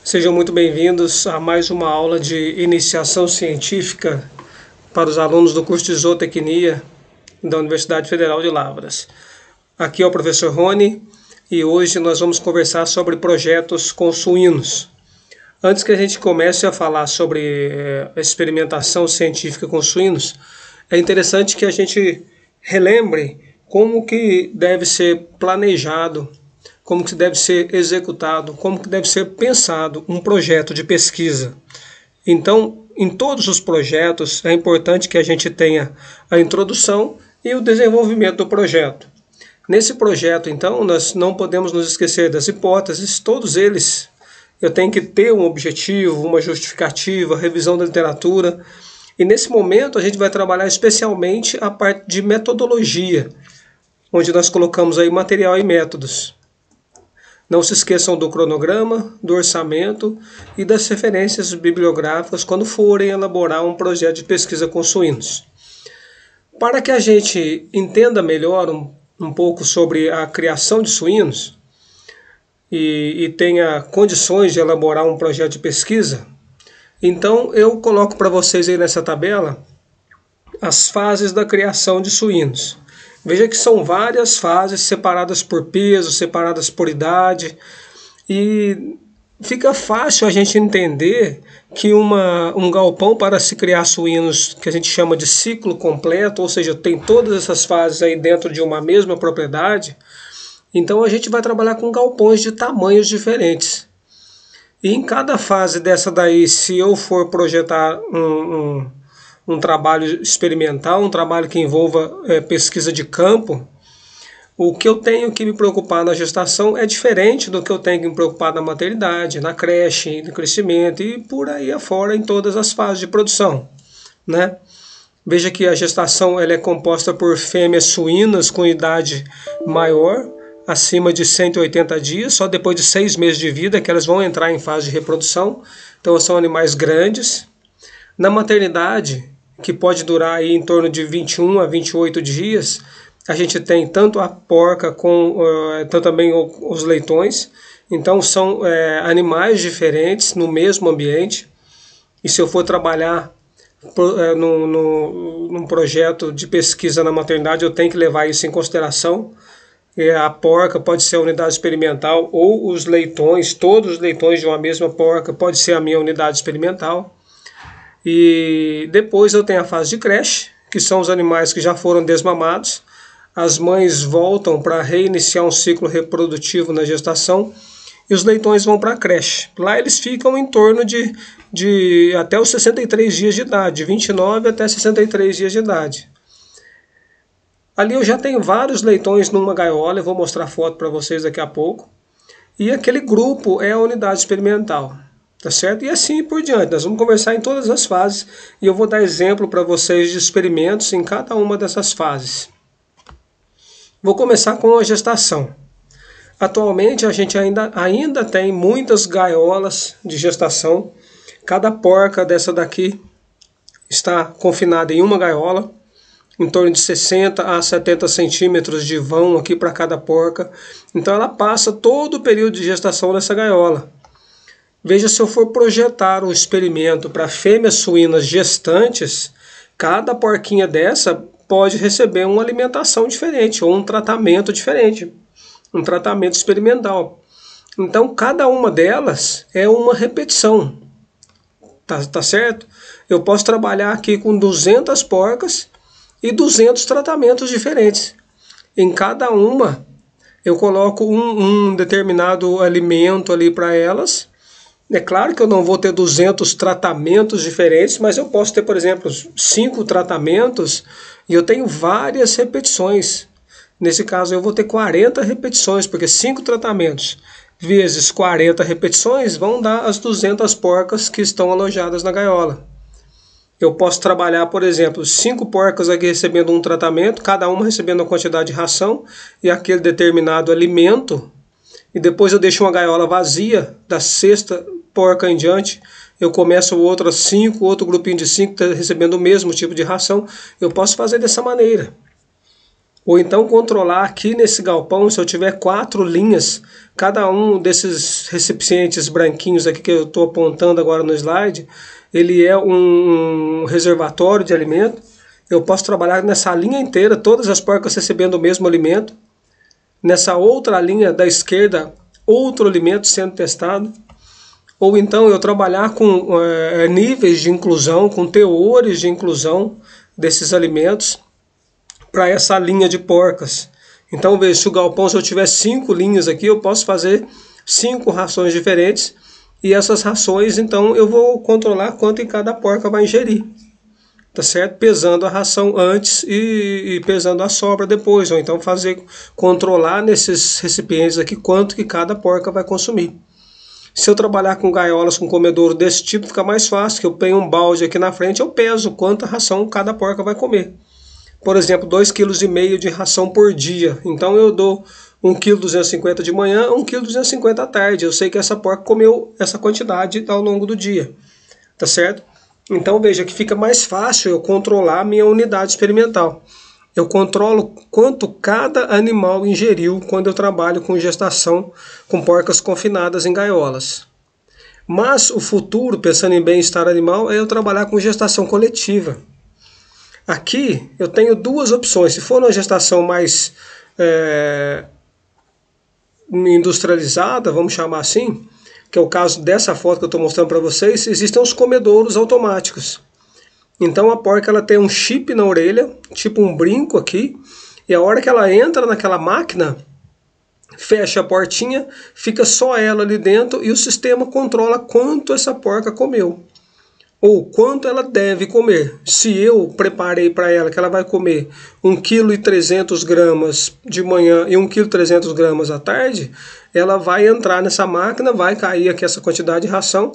Sejam muito bem-vindos a mais uma aula de iniciação científica para os alunos do curso de Zootecnia da Universidade Federal de Lavras. Aqui é o professor Rony e hoje nós vamos conversar sobre projetos com suínos. Antes que a gente comece a falar sobre a experimentação científica com suínos, é interessante que a gente relembre como que deve ser planejado, como que deve ser executado, como que deve ser pensado um projeto de pesquisa. Então, em todos os projetos, é importante que a gente tenha a introdução e o desenvolvimento do projeto. Nesse projeto, então, nós não podemos nos esquecer das hipóteses, todos eles. Eu tenho que ter um objetivo, uma justificativa, revisão da literatura. E nesse momento a gente vai trabalhar especialmente a parte de metodologia, onde nós colocamos aí material e métodos. Não se esqueçam do cronograma, do orçamento e das referências bibliográficas quando forem elaborar um projeto de pesquisa com suínos. Para que a gente entenda melhor um pouco sobre a criação de suínos e tenha condições de elaborar um projeto de pesquisa, então eu coloco para vocês aí nessa tabela as fases da criação de suínos. Veja que são várias fases separadas por peso, separadas por idade, e fica fácil a gente entender que um galpão para se criar suínos, que a gente chama de ciclo completo, ou seja, tem todas essas fases aí dentro de uma mesma propriedade, então a gente vai trabalhar com galpões de tamanhos diferentes. E em cada fase dessa daí, se eu for projetar um trabalho experimental, um trabalho que envolva pesquisa de campo, o que eu tenho que me preocupar na gestação é diferente do que eu tenho que me preocupar na maternidade, na creche, no crescimento e por aí afora em todas as fases de produção, né? Veja que a gestação ela é composta por fêmeas suínas com idade maior, acima de 180 dias, só depois de 6 meses de vida que elas vão entrar em fase de reprodução, então são animais grandes. Na maternidade, que pode durar aí em torno de 21 a 28 dias, a gente tem tanto a porca tanto também os leitões. Então são animais diferentes no mesmo ambiente. E se eu for trabalhar num projeto de pesquisa na maternidade, eu tenho que levar isso em consideração. A porca pode ser a unidade experimental ou os leitões, todos os leitões de uma mesma porca pode ser a minha unidade experimental. E depois eu tenho a fase de creche, que são os animais que já foram desmamados. As mães voltam para reiniciar um ciclo reprodutivo na gestação e os leitões vão para a creche. Lá eles ficam em torno de até os 63 dias de idade, de 29 até 63 dias de idade. Ali eu já tenho vários leitões numa gaiola, eu vou mostrar foto para vocês daqui a pouco. E aquele grupo é a unidade experimental. Tá certo? E assim por diante, nós vamos conversar em todas as fases e eu vou dar exemplo para vocês de experimentos em cada uma dessas fases. Vou começar com a gestação. Atualmente a gente ainda tem muitas gaiolas de gestação. Cada porca dessa daqui está confinada em uma gaiola, em torno de 60 a 70 centímetros de vão aqui para cada porca. Então ela passa todo o período de gestação nessa gaiola. Veja, se eu for projetar um experimento para fêmeas suínas gestantes, cada porquinha dessa pode receber uma alimentação diferente ou um tratamento diferente, um tratamento experimental. Então, cada uma delas é uma repetição, tá certo? Eu posso trabalhar aqui com 200 porcas e 200 tratamentos diferentes. Em cada uma, eu coloco um determinado alimento ali para elas. É claro que eu não vou ter 200 tratamentos diferentes, mas eu posso ter, por exemplo, 5 tratamentos e eu tenho várias repetições. Nesse caso, eu vou ter 40 repetições, porque 5 tratamentos vezes 40 repetições vão dar as 200 porcas que estão alojadas na gaiola. Eu posso trabalhar, por exemplo, 5 porcas aqui recebendo um tratamento, cada uma recebendo uma quantidade de ração e aquele determinado alimento, e depois eu deixo uma gaiola vazia da sexta porca em diante, eu começo outro grupinho de 5 recebendo o mesmo tipo de ração. Eu posso fazer dessa maneira. Ou então controlar aqui nesse galpão, se eu tiver 4 linhas, cada um desses recipientes branquinhos aqui que eu estou apontando agora no slide, ele é um reservatório de alimento. Eu posso trabalhar nessa linha inteira, todas as porcas recebendo o mesmo alimento. Nessa outra linha da esquerda, outro alimento sendo testado. Ou então eu trabalhar com níveis de inclusão, com teores de inclusão desses alimentos para essa linha de porcas. Então veja, se o galpão, se eu tiver 5 linhas aqui, eu posso fazer 5 rações diferentes. E essas rações, então, eu vou controlar quanto em cada porca vai ingerir. Tá certo? Pesando a ração antes e pesando a sobra depois. Ou então controlar nesses recipientes aqui quanto que cada porca vai consumir. Se eu trabalhar com gaiolas com comedouro desse tipo, fica mais fácil, que eu tenho um balde aqui na frente, eu peso quanta ração cada porca vai comer. Por exemplo, 2,5 kg de ração por dia. Então eu dou 1,250 kg de manhã, 1,250 kg à tarde. Eu sei que essa porca comeu essa quantidade ao longo do dia. Tá certo? Então veja que fica mais fácil eu controlar a minha unidade experimental. Eu controlo quanto cada animal ingeriu quando eu trabalho com gestação com porcas confinadas em gaiolas. Mas o futuro, pensando em bem-estar animal, é eu trabalhar com gestação coletiva. Aqui eu tenho 2 opções. Se for uma gestação mais industrializada, vamos chamar assim, que é o caso dessa foto que eu estou mostrando para vocês, existem os comedouros automáticos. Então a porca ela tem um chip na orelha, tipo um brinco aqui, e a hora que ela entra naquela máquina, fecha a portinha, fica só ela ali dentro e o sistema controla quanto essa porca comeu. Ou quanto ela deve comer. Se eu preparei para ela que ela vai comer 1,3 kg de manhã e 1,3 kg à tarde, ela vai entrar nessa máquina, vai cair aqui essa quantidade de ração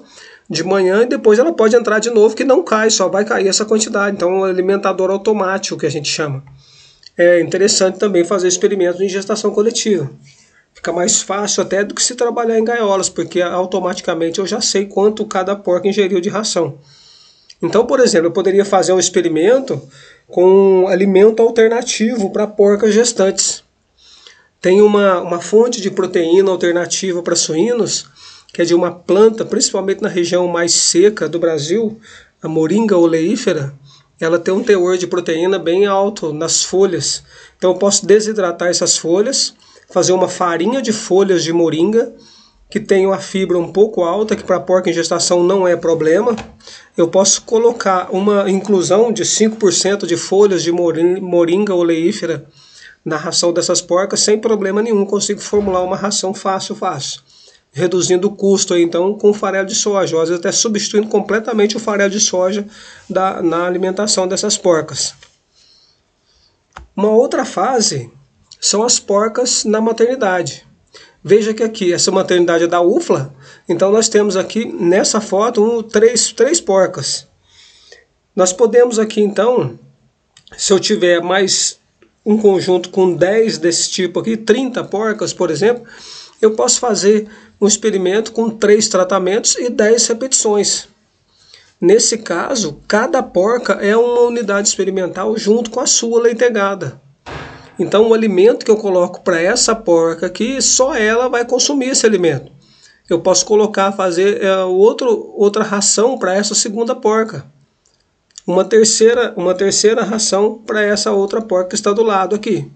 de manhã e depois ela pode entrar de novo que não cai, só vai cair essa quantidade. Então é um alimentador automático que a gente chama. É interessante também fazer experimentos em gestação coletiva. Fica mais fácil até do que se trabalhar em gaiolas, porque automaticamente eu já sei quanto cada porca ingeriu de ração. Então, por exemplo, eu poderia fazer um experimento com um alimento alternativo para porcas gestantes. Tem uma fonte de proteína alternativa para suínos, que é de uma planta, principalmente na região mais seca do Brasil, a moringa oleífera. Ela tem um teor de proteína bem alto nas folhas. Então eu posso desidratar essas folhas, fazer uma farinha de folhas de moringa, que tem uma fibra um pouco alta, que para porca em gestação não é problema. Eu posso colocar uma inclusão de 5% de folhas de moringa oleífera na ração dessas porcas sem problema nenhum. Consigo formular uma ração fácil. Reduzindo o custo aí, então com o farelo de soja, às vezes até substituindo completamente o farelo de soja na alimentação dessas porcas. Uma outra fase são as porcas na maternidade. Veja que aqui, essa maternidade é da UFLA, então nós temos aqui nessa foto três porcas. Nós podemos aqui então, se eu tiver mais um conjunto com 10 desse tipo aqui, 30 porcas por exemplo, eu posso fazer um experimento com 3 tratamentos e 10 repetições. Nesse caso, cada porca é uma unidade experimental junto com a sua leitegada. Então o alimento que eu coloco para essa porca aqui, só ela vai consumir esse alimento. Eu posso fazer outra ração para essa segunda porca. Uma terceira ração para essa outra porca que está do lado aqui.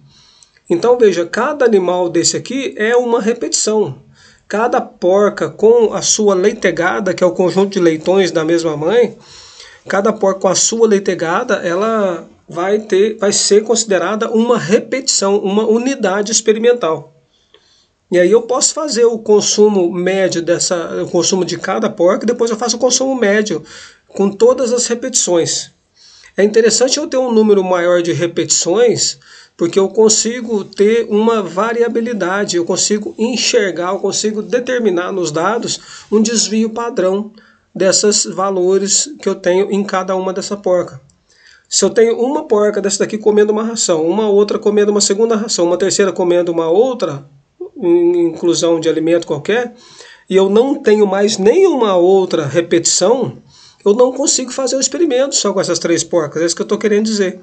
Então veja, cada animal desse aqui é uma repetição. Cada porca com a sua leitegada, que é o conjunto de leitões da mesma mãe, cada porca com a sua leitegada, ela vai ser considerada uma repetição, uma unidade experimental. E aí eu posso fazer o consumo médio o consumo de cada porca, e depois eu faço o consumo médio com todas as repetições. É interessante eu ter um número maior de repetições, porque eu consigo ter uma variabilidade, eu consigo enxergar, eu consigo determinar nos dados um desvio padrão desses valores que eu tenho em cada uma dessa porca. Se eu tenho uma porca dessa daqui comendo uma ração, uma outra comendo uma segunda ração, uma terceira comendo uma outra inclusão de alimento qualquer, e eu não tenho mais nenhuma outra repetição, eu não consigo fazer o experimento só com essas 3 porcas. É isso que eu estou querendo dizer.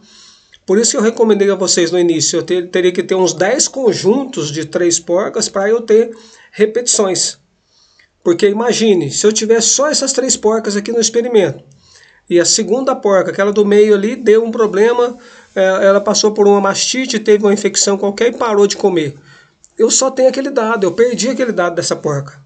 Por isso que eu recomendei a vocês no início, eu teria que ter uns 10 conjuntos de 3 porcas para eu ter repetições. Porque imagine, se eu tiver só essas 3 porcas aqui no experimento, e a segunda porca, aquela do meio ali, deu um problema, ela passou por uma mastite, teve uma infecção qualquer e parou de comer. Eu só tenho aquele dado, eu perdi aquele dado dessa porca.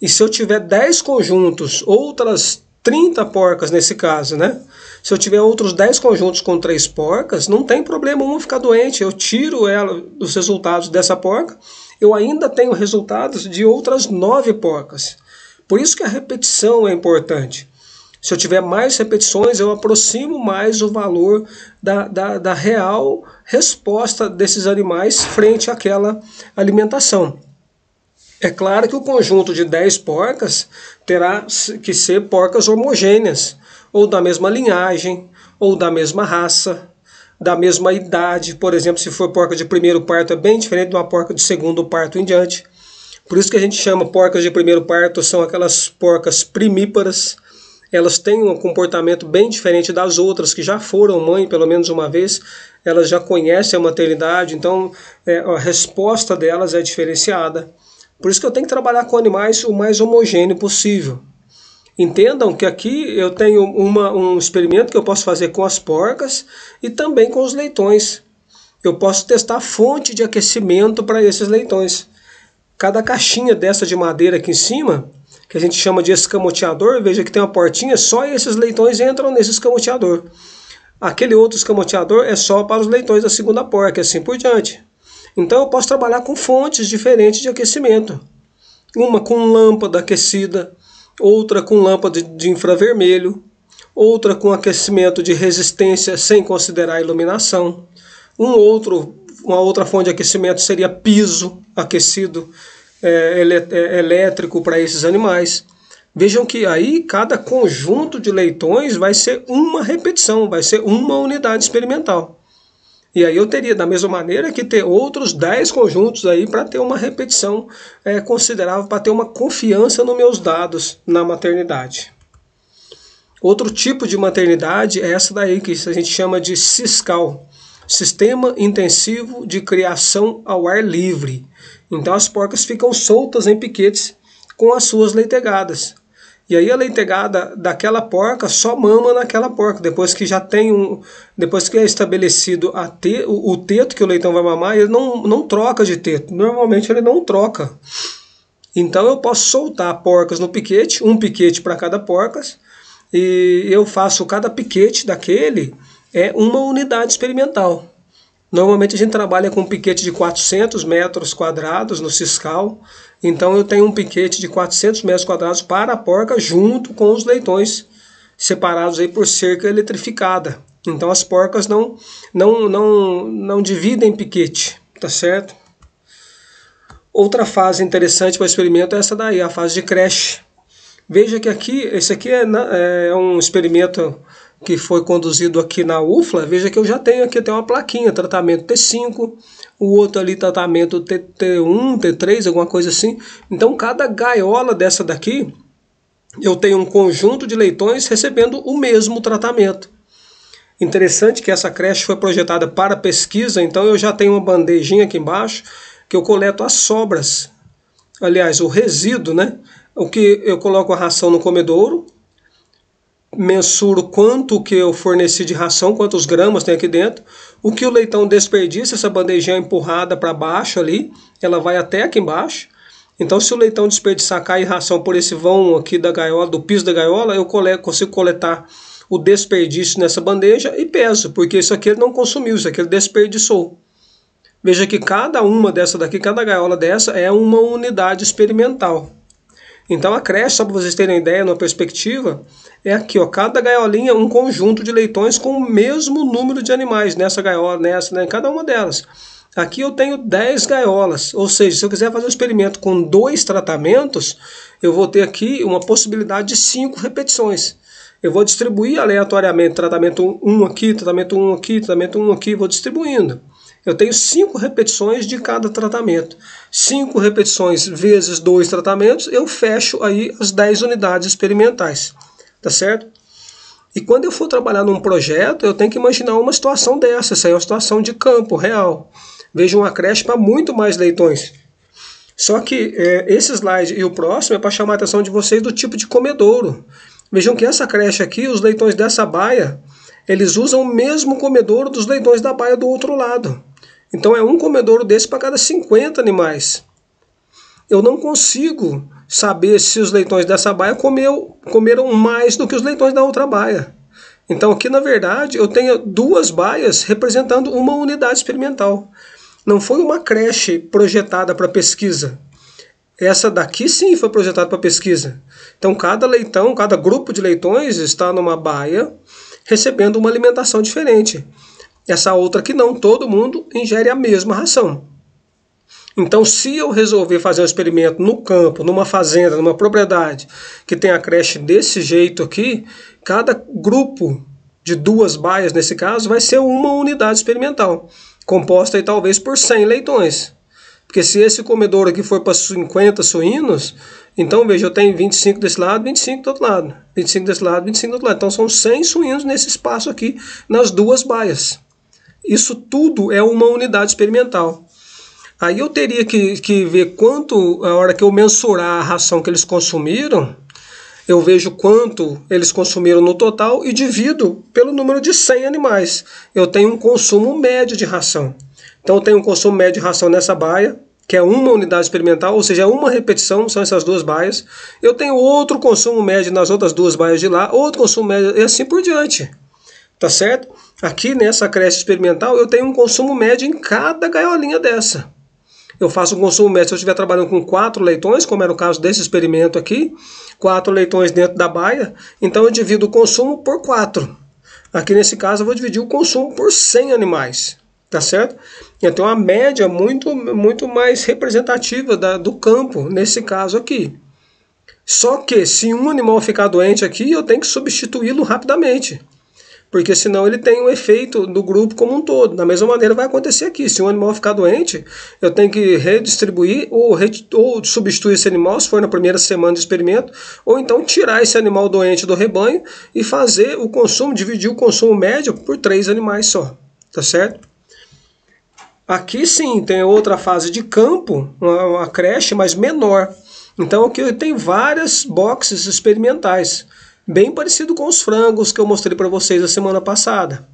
E se eu tiver 10 conjuntos, outras 30 porcas nesse caso, né? Se eu tiver outros 10 conjuntos com 3 porcas, não tem problema uma ficar doente. Eu tiro ela dos resultados dessa porca, eu ainda tenho resultados de outras 9 porcas. Por isso que a repetição é importante. Se eu tiver mais repetições, eu aproximo mais o valor da real resposta desses animais frente àquela alimentação. É claro que o conjunto de 10 porcas terá que ser porcas homogêneas, ou da mesma linhagem, ou da mesma raça, da mesma idade. Por exemplo, se for porca de primeiro parto, é bem diferente de uma porca de segundo parto em diante. Por isso que a gente chama porcas de primeiro parto, são aquelas porcas primíparas. Elas têm um comportamento bem diferente das outras que já foram mãe pelo menos uma vez, elas já conhecem a maternidade, então a resposta delas é diferenciada. Por isso que eu tenho que trabalhar com animais o mais homogêneo possível. Entendam que aqui eu tenho um experimento que eu posso fazer com as porcas e também com os leitões. Eu posso testar a fonte de aquecimento para esses leitões. Cada caixinha dessa de madeira aqui em cima, que a gente chama de escamoteador, veja que tem uma portinha, só esses leitões entram nesse escamoteador. Aquele outro escamoteador é só para os leitões da segunda porca, e assim por diante. Então eu posso trabalhar com fontes diferentes de aquecimento. Uma com lâmpada aquecida, outra com lâmpada de infravermelho, outra com aquecimento de resistência sem considerar iluminação. Uma outra fonte de aquecimento seria piso aquecido, elétrico para esses animais. Vejam que aí cada conjunto de leitões vai ser uma repetição, vai ser uma unidade experimental. E aí eu teria da mesma maneira que ter outros 10 conjuntos aí para ter uma repetição considerável, para ter uma confiança nos meus dados na maternidade. Outro tipo de maternidade é essa daí que a gente chama de SISCAL, Sistema Intensivo de Criação ao Ar Livre. Então as porcas ficam soltas em piquetes com as suas leitegadas. E aí a leitegada daquela porca só mama naquela porca. Depois que já tem depois que é estabelecido o teto que o leitão vai mamar, ele não troca de teto. Normalmente ele não troca. Então eu posso soltar porcas no piquete, um piquete para cada porca, e eu faço cada piquete daquele uma unidade experimental. Normalmente a gente trabalha com um piquete de 400 metros quadrados no SISCAL, então eu tenho um piquete de 400 metros quadrados para a porca junto com os leitões, separados aí por cerca eletrificada. Então as porcas não dividem piquete, tá certo? Outra fase interessante para o experimento é essa daí, a fase de creche. Veja que esse aqui é um experimento que foi conduzido aqui na UFLA. Veja que eu já tenho aqui até uma plaquinha, tratamento T5, o outro ali tratamento T1, T3, alguma coisa assim. Então cada gaiola dessa daqui, eu tenho um conjunto de leitões recebendo o mesmo tratamento. Interessante que essa creche foi projetada para pesquisa, então eu já tenho uma bandejinha aqui embaixo que eu coleto as sobras, aliás, o resíduo, né? O que eu coloco a ração no comedouro, mensuro quanto que eu forneci de ração, quantos gramas tem aqui dentro, o que o leitão desperdiça, essa bandejinha empurrada para baixo ali, ela vai até aqui embaixo. Então se o leitão desperdiçar, cair ração por esse vão aqui da gaiola, do piso da gaiola, eu consigo coletar o desperdício nessa bandeja e peso, porque isso aqui ele não consumiu, isso aqui ele desperdiçou. Veja que cada uma dessa daqui, cada gaiola dessa é uma unidade experimental. Então a creche, só para vocês terem ideia, numa perspectiva, é aqui, ó, cada gaiolinha um conjunto de leitões com o mesmo número de animais nessa gaiola, nessa, né, em cada uma delas. Aqui eu tenho 10 gaiolas, ou seja, se eu quiser fazer um experimento com 2 tratamentos, eu vou ter aqui uma possibilidade de 5 repetições. Eu vou distribuir aleatoriamente, tratamento 1 aqui, tratamento 1 aqui, tratamento 1 aqui, vou distribuindo. Eu tenho 5 repetições de cada tratamento. 5 repetições vezes 2 tratamentos, eu fecho aí as 10 unidades experimentais. Tá certo? E quando eu for trabalhar num projeto, eu tenho que imaginar uma situação dessa. Essa aí é uma situação de campo real. Veja uma creche para muito mais leitões. Só que esse slide e o próximo é para chamar a atenção de vocês do tipo de comedouro. Vejam que essa creche aqui, os leitões dessa baia, eles usam o mesmo comedouro dos leitões da baia do outro lado. Então é um comedouro desse para cada 50 animais. Eu não consigo saber se os leitões dessa baia comeram mais do que os leitões da outra baia. Então aqui, na verdade, eu tenho duas baias representando uma unidade experimental. Não foi uma creche projetada para pesquisa. Essa daqui sim foi projetada para pesquisa. Então cada leitão, cada grupo de leitões está numa baia recebendo uma alimentação diferente. Essa outra aqui não, todo mundo ingere a mesma ração. Então, se eu resolver fazer um experimento no campo, numa fazenda, numa propriedade, que tem a creche desse jeito aqui, cada grupo de duas baias, nesse caso, vai ser uma unidade experimental, composta aí talvez por 100 leitões. Porque se esse comedouro aqui for para 50 suínos, então veja, eu tenho 25 desse lado, 25 do outro lado, 25 desse lado, 25 do outro lado. Então são 100 suínos nesse espaço aqui, nas duas baias. Isso tudo é uma unidade experimental. Aí eu teria que ver quanto, a hora que eu mensurar a ração que eles consumiram, eu vejo quanto eles consumiram no total e divido pelo número de 100 animais. Eu tenho um consumo médio de ração. Então eu tenho um consumo médio de ração nessa baia, que é uma unidade experimental, ou seja, uma repetição, são essas duas baias. Eu tenho outro consumo médio nas outras duas baias de lá, outro consumo médio e assim por diante. Tá certo? Aqui nessa creche experimental eu tenho um consumo médio em cada gaiolinha dessa. Eu faço um consumo médio, se eu estiver trabalhando com 4 leitões, como era o caso desse experimento aqui, 4 leitões dentro da baia, então eu divido o consumo por 4. Aqui nesse caso eu vou dividir o consumo por 100 animais, tá certo? Eu tenho uma média muito mais representativa do campo, nesse caso aqui. Só que se um animal ficar doente aqui, eu tenho que substituí-lo rapidamente. Porque senão ele tem um efeito do grupo como um todo. Da mesma maneira vai acontecer aqui. Se um animal ficar doente, eu tenho que redistribuir ou substituir esse animal, se for na primeira semana de experimento, ou então tirar esse animal doente do rebanho e fazer o consumo, dividir o consumo médio por 3 animais só. Tá certo? Aqui sim tem outra fase de campo, uma creche, mas menor. Então aqui eu tenho várias boxes experimentais. Bem parecido com os frangos que eu mostrei para vocês a semana passada.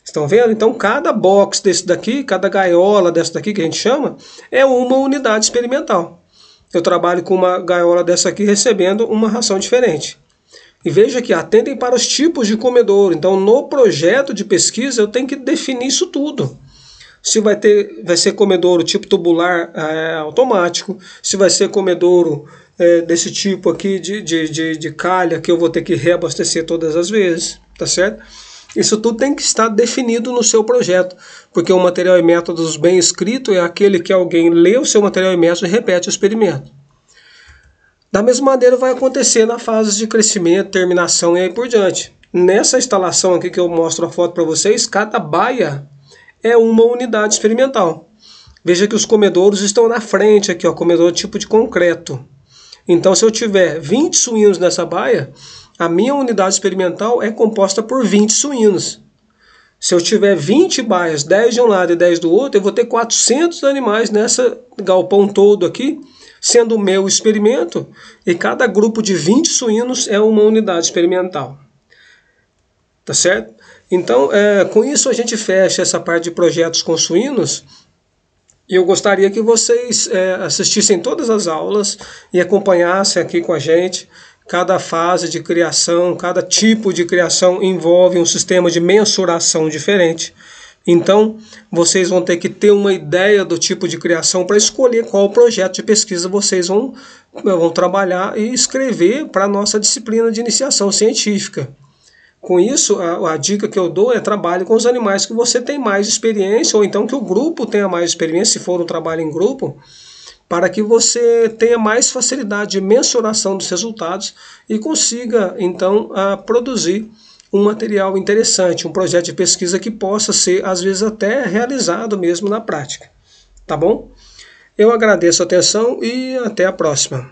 Estão vendo? Então cada box desse daqui, cada gaiola dessa daqui que a gente chama, é uma unidade experimental. Eu trabalho com uma gaiola dessa aqui recebendo uma ração diferente. E veja que atentem para os tipos de comedouro. Então no projeto de pesquisa eu tenho que definir isso tudo. Se vai ser comedouro tipo tubular automático, se vai ser comedouro desse tipo aqui de calha que eu vou ter que reabastecer todas as vezes, tá certo? Isso tudo tem que estar definido no seu projeto, porque o material e métodos bem escrito é aquele que alguém lê o seu material e método e repete o experimento. Da mesma maneira vai acontecer na fase de crescimento, terminação e aí por diante. Nessa instalação aqui que eu mostro a foto para vocês, cada baia é uma unidade experimental. Veja que os comedouros estão na frente aqui, ó, comedouro tipo de concreto. Então, se eu tiver 20 suínos nessa baia, a minha unidade experimental é composta por 20 suínos. Se eu tiver 20 baias, 10 de um lado e 10 do outro, eu vou ter 400 animais nessa galpão todo aqui, sendo o meu experimento, e cada grupo de 20 suínos é uma unidade experimental. Tá certo? Então, com isso a gente fecha essa parte de projetos com suínos. E eu gostaria que vocês assistissem todas as aulas e acompanhassem aqui com a gente. Cada fase de criação, cada tipo de criação envolve um sistema de mensuração diferente. Então, vocês vão ter que ter uma ideia do tipo de criação para escolher qual projeto de pesquisa vocês vão trabalhar e escrever para a nossa disciplina de iniciação científica. Com isso, a dica que eu dou é trabalhe com os animais que você tem mais experiência, ou então que o grupo tenha mais experiência, se for um trabalho em grupo, para que você tenha mais facilidade de mensuração dos resultados e consiga, então, produzir um material interessante, um projeto de pesquisa que possa ser, às vezes, até realizado mesmo na prática. Tá bom? Eu agradeço a atenção e até a próxima.